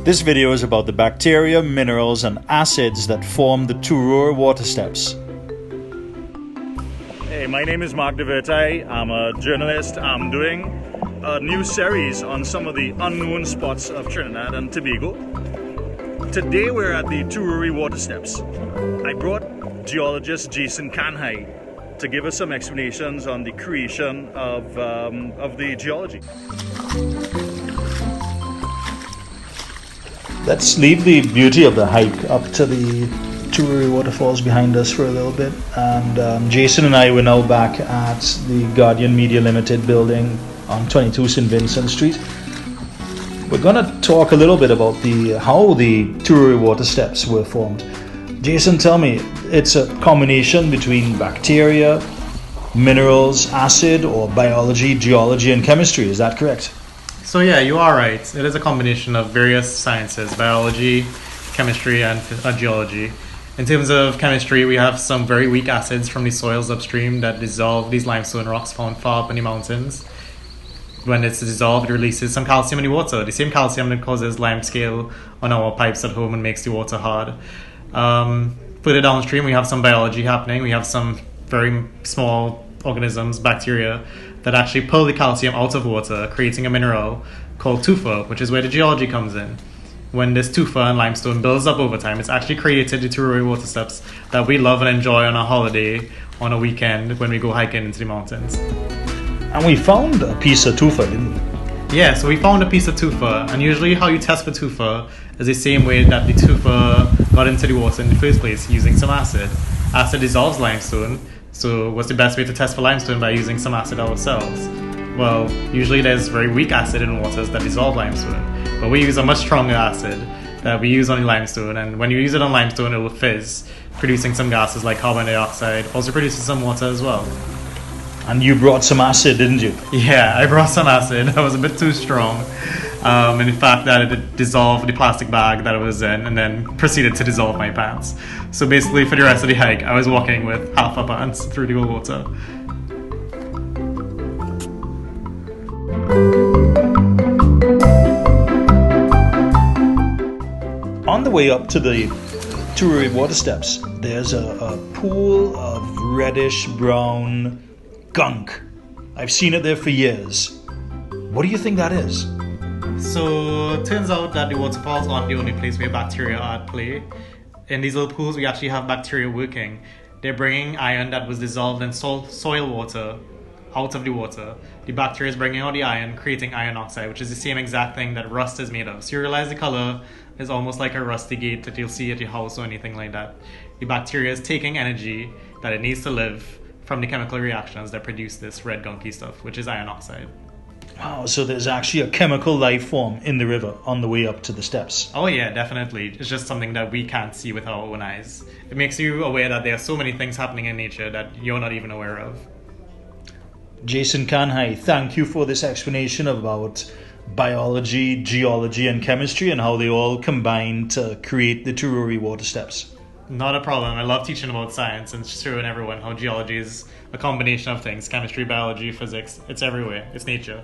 This video is about the bacteria, minerals and acids that form the Turure Watersteps. Hey, my name is Mark DeVertai. I'm a journalist. I'm doing a new series on some of the unknown spots of Trinidad and Tobago. Today we're at the Turure Watersteps. I brought geologist Jason Kanhai to give us some explanations on the creation of the geology. Let's leave the beauty of the hike up to the Turure waterfalls behind us for a little bit. And Jason and I were now back at the Guardian Media Limited building on 22 St. Vincent Street. We're going to talk a little bit about how the Turure Watersteps were formed. Jason, tell me, it's a combination between bacteria, minerals, acid, or biology, geology, and chemistry. Is that correct? So yeah, you are right. It is a combination of various sciences, biology, chemistry, and geology. In terms of chemistry, we have some very weak acids from the soils upstream that dissolve these limestone rocks found far up in the mountains. When it's dissolved, it releases some calcium in the water, the same calcium that causes lime scale on our pipes at home and makes the water hard. Further downstream, we have some biology happening. We have some very small organisms, bacteria, that actually pull the calcium out of water, creating a mineral called tufa, which is where the geology comes in. When this tufa and limestone builds up over time, it's actually created the Turure Watersteps that we love and enjoy on a holiday, on a weekend, when we go hiking into the mountains. And we found a piece of tufa, didn't we? Yeah, so we found a piece of tufa, and usually how you test for tufa is the same way that the tufa got into the water in the first place, using some acid. Acid dissolves limestone, so what's the best way to test for limestone? By using some acid ourselves. Well, usually there's very weak acid in waters that dissolve limestone, but we use a much stronger acid that we use on the limestone, and when you use it on limestone, it will fizz, producing some gases like carbon dioxide, also producing some water as well. And you brought some acid, didn't you? Yeah, I brought some acid. That was a bit too strong. And in fact, that it dissolved the plastic bag that I was in and then proceeded to dissolve my pants. So basically, for the rest of the hike, I was walking with half a pants through the water. On the way up to the Turure Watersteps, there's a pool of reddish brown gunk. I've seen it there for years. What do you think that is? So it turns out that the waterfalls aren't the only place where bacteria are at play. In these little pools, we actually have bacteria working. They're bringing iron that was dissolved in soil water out of the water. The bacteria is bringing out the iron, creating iron oxide, which is the same exact thing that rust is made of. So you realize the color is almost like a rusty gate that you'll see at your house or anything like that. The bacteria is taking energy that it needs to live from the chemical reactions that produce this red gunky stuff, which is iron oxide. Wow, so there's actually a chemical life form in the river on the way up to the steps. Oh yeah, definitely. It's just something that we can't see with our own eyes. It makes you aware that there are so many things happening in nature that you're not even aware of. Jason Kanhai, thank you for this explanation about biology, geology and chemistry and how they all combine to create the Turure Watersteps. Not a problem. I love teaching about science and showing everyone how geology is a combination of things. Chemistry, biology, physics. It's everywhere. It's nature.